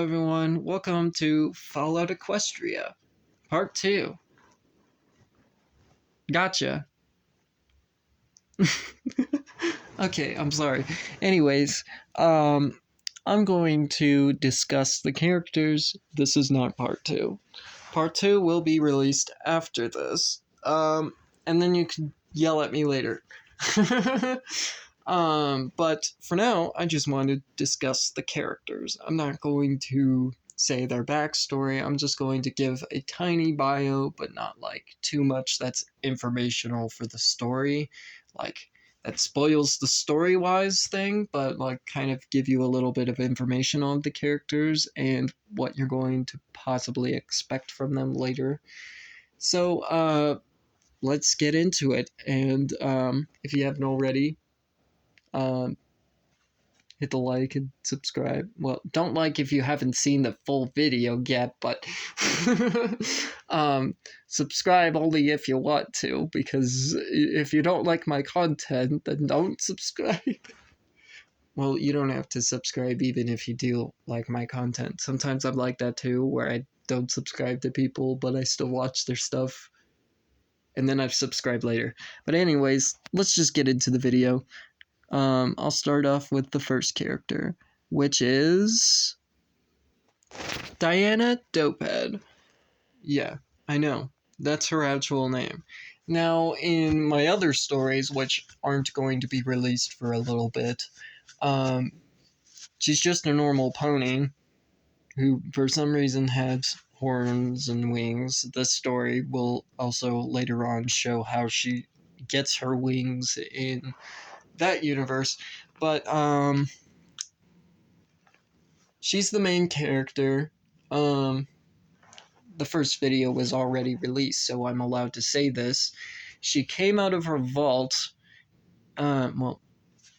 Hello everyone, welcome to Fallout Equestria, Part 2. Gotcha. Okay, I'm sorry. Anyways, I'm going to discuss the characters. This is not Part 2. Part 2 will be released after this. And then you can yell at me later. But for now, I just want to discuss the characters. I'm not going to say their backstory. I'm just going to give a tiny bio, but not like too much that's informational for the story. Like, that spoils the story-wise thing, but like kind of give you a little bit of information on the characters and what you're going to possibly expect from them later. So, let's get into it. And if you haven't already, um, hit the like and subscribe. Well, don't like if you haven't seen the full video yet, but subscribe only if you want to, because if you don't like my content, then don't subscribe. Well, you don't have to subscribe even if you do like my content. Sometimes I'm like that too, where I don't subscribe to people, but I still watch their stuff. And then I've subscribed later. But anyways, let's just get into the video. I'll start off with the first character, which is Diana Dopehead. Yeah, I know. That's her actual name. Now, in my other stories, which aren't going to be released for a little bit, she's just a normal pony who, for some reason, has horns and wings. This story will also later on show how she gets her wings in that universe, but she's the main character. The first video was already released, so I'm allowed to say this. She came out of her vault, well,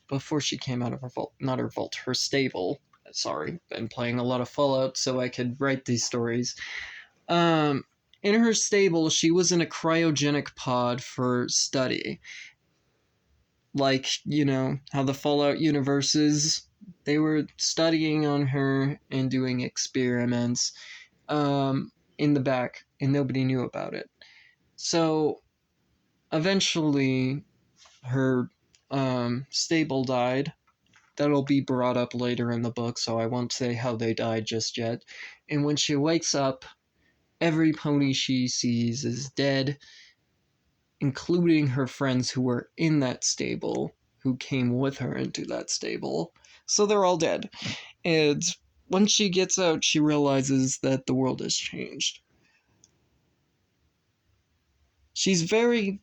before she came out of her vault, not her vault, her stable. Sorry, been playing a lot of Fallout, so I could write these stories. In her stable, she was in a cryogenic pod for study. Like, you know, how the Fallout universe is. They were studying on her and doing experiments in the back, and nobody knew about it. So, eventually, her stable died. That'll be brought up later in the book, so I won't say how they died just yet. And when she wakes up, every pony she sees is dead, including her friends who were in that stable, who came with her into that stable. So they're all dead. And when she gets out, she realizes that the world has changed. She's very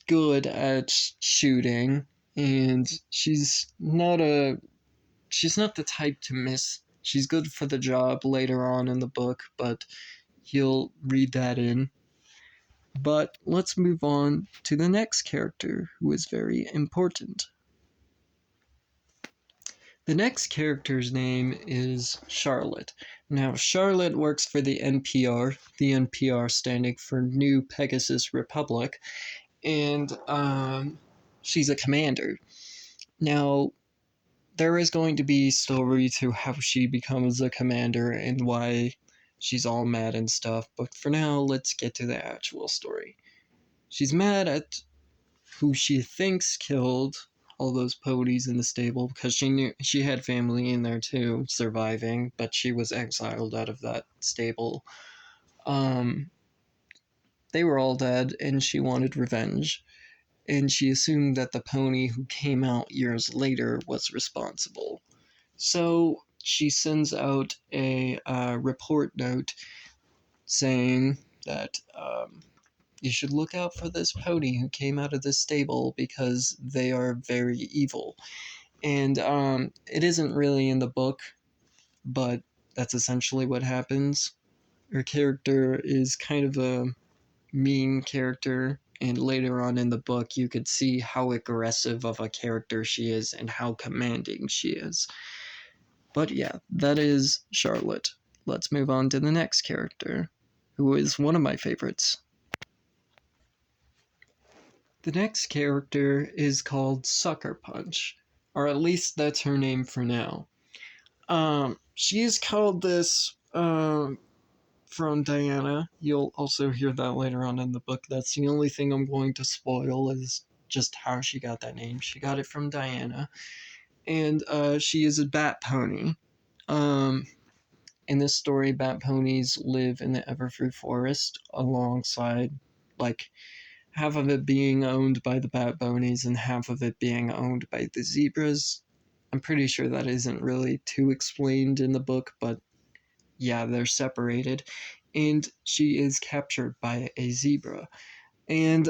good at shooting, and she's not the type to miss. She's good for the job later on in the book, but you'll read that in. But let's move on to the next character, who is very important. The next character's name is Charlotte. Now, Charlotte works for the NPR standing for New Pegasus Republic, and she's a commander. Now, there is going to be a story to how she becomes a commander and why she's all mad and stuff, but for now, let's get to the actual story. She's mad at who she thinks killed all those ponies in the stable, because she knew she had family in there too, surviving, but she was exiled out of that stable. They were all dead, and she wanted revenge. And she assumed that the pony who came out years later was responsible. So she sends out a report note saying that you should look out for this pony who came out of this stable because they are very evil. And it isn't really in the book, but that's essentially what happens. Her character is kind of a mean character, and later on in the book you could see how aggressive of a character she is and how commanding she is. But yeah, that is Charlotte. Let's move on to the next character, who is one of my favorites. The next character is called Sucker Punch, or at least that's her name for now. She is called this from Diana. You'll also hear that later on in the book. That's the only thing I'm going to spoil, is just how she got that name. She got it from Diana. And she is a bat pony. In this story, bat ponies live in the Everfree Forest alongside, like, half of it being owned by the bat ponies and half of it being owned by the zebras. I'm pretty sure that isn't really too explained in the book, but yeah, they're separated. And she is captured by a zebra. And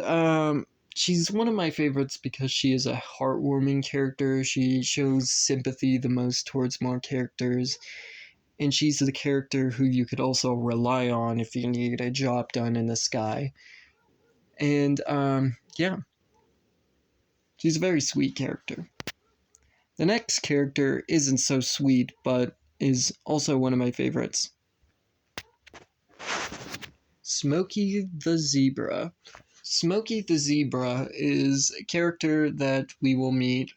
she's one of my favorites because she is a heartwarming character. She shows sympathy the most towards more characters. And she's the character who you could also rely on if you need a job done in the sky. And yeah, she's a very sweet character. The next character isn't so sweet, but is also one of my favorites. Smokey the Zebra. Smokey the Zebra is a character that we will meet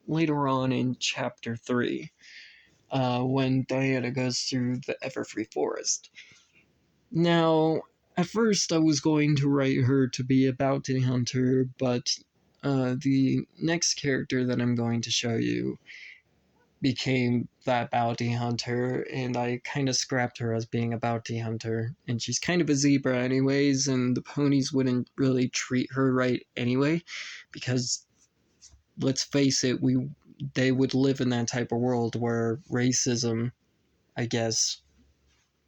later on in Chapter 3, when Diana goes through the Everfree Forest. Now, at first I was going to write her to be a bounty hunter, but the next character that I'm going to show you became that bounty hunter, and I kind of scrapped her as being a bounty hunter. And she's kind of a zebra anyways, and the ponies wouldn't really treat her right anyway, because let's face it, they would live in that type of world where racism, I guess,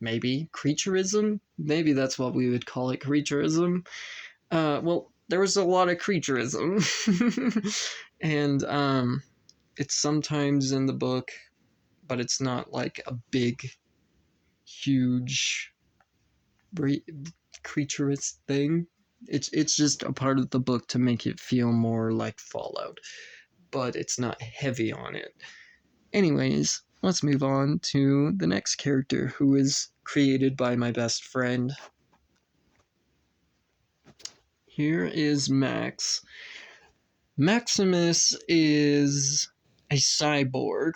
maybe creaturism, maybe that's what we would call it, creaturism. Well, there was a lot of creaturism, and it's sometimes in the book, but it's not like a big, huge creaturous thing. It's just a part of the book to make it feel more like Fallout, but it's not heavy on it. Anyways, let's move on to the next character, who is created by my best friend. Here is Max. Maximus is a cyborg.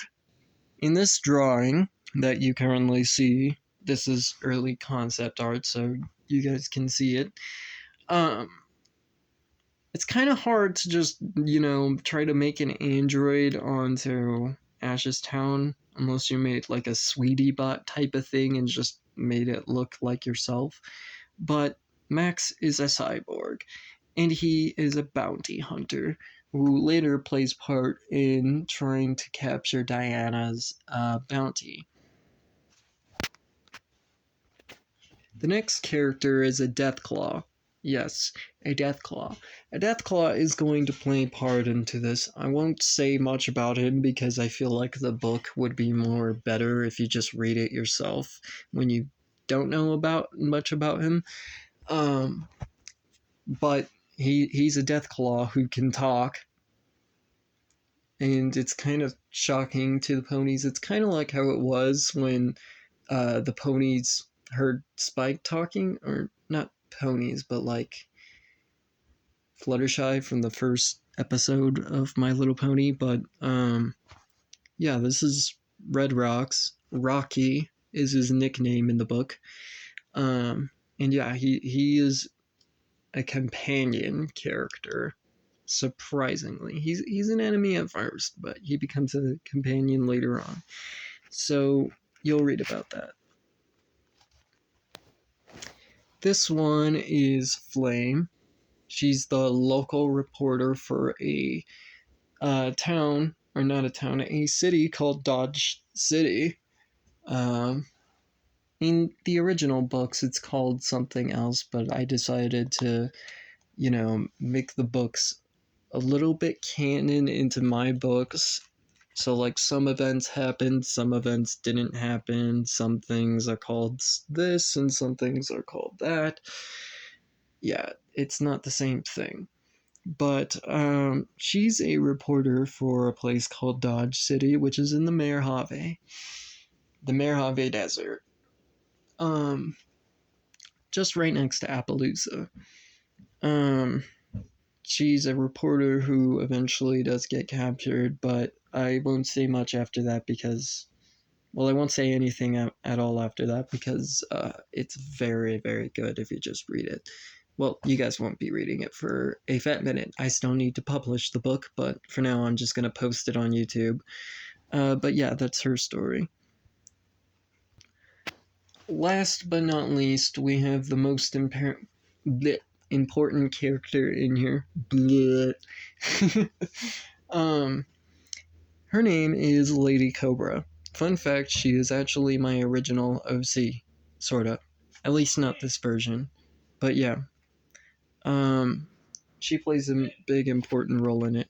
In this drawing that you currently see, this is early concept art, so you guys can see it. It's kind of hard to just, try to make an android onto Ash's Town, unless you made like a Sweetie Bot type of thing and just made it look like yourself. But Max is a cyborg, and he is a bounty hunter who later plays part in trying to capture Diana's bounty. The next character is a Deathclaw. Yes, a Deathclaw. A Deathclaw is going to play part into this. I won't say much about him because I feel like the book would be more better if you just read it yourself when you don't know much about him. But he's a Deathclaw who can talk, and it's kind of shocking to the ponies. It's kind of like how it was when the ponies heard Spike talking, or not ponies, but like Fluttershy from the first episode of My Little Pony. But yeah, this is Red Rocks. Rocky is his nickname in the book. And yeah, he is a companion character. Surprisingly, he's an enemy at first, but he becomes a companion later on. So you'll read about that. This one is Flame. She's the local reporter for a town, or not a town, a city called Dodge City. In the original books, it's called something else, but I decided to, make the books a little bit canon into my books. So, like, some events happened, some events didn't happen, some things are called this, and some things are called that. Yeah, it's not the same thing. But she's a reporter for a place called Dodge City, which is in the Mojave Desert. Just right next to Appaloosa. She's a reporter who eventually does get captured, but I won't say much after that because Well, I won't say anything at all after that because it's very, very good if you just read it. Well, you guys won't be reading it for a fat minute. I still need to publish the book, but for now I'm just going to post it on YouTube. But yeah, that's her story. Last but not least, we have the most important character in here. um, Her name is Lady Cobra. Fun fact, she is actually my original OC, sorta. At least not this version. But yeah. She plays a big important role in it.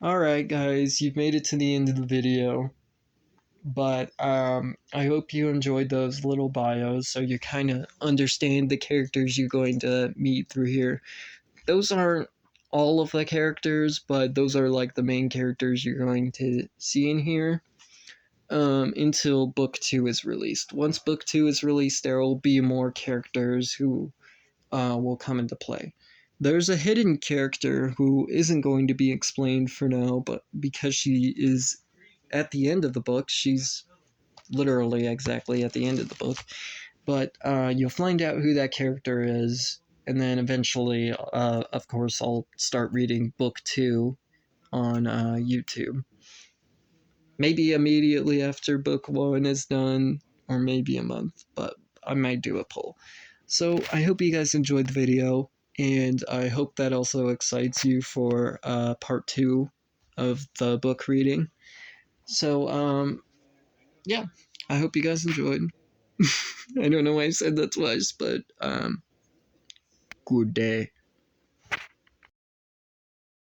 Alright guys, you've made it to the end of the video. But I hope you enjoyed those little bios so you kind of understand the characters you're going to meet through here. Those aren't all of the characters, but those are like the main characters you're going to see in here until book 2 is released. Once book 2 is released, there will be more characters who will come into play. There's a hidden character who isn't going to be explained for now, but because she is at the end of the book, she's literally exactly at the end of the book. But you'll find out who that character is, and then eventually, of course, I'll start reading book 2 on YouTube. Maybe immediately after book 1 is done, or maybe a month, but I might do a poll. So I hope you guys enjoyed the video, and I hope that also excites you for part 2 of the book reading. So, yeah, I hope you guys enjoyed. I don't know why I said that twice, but good day.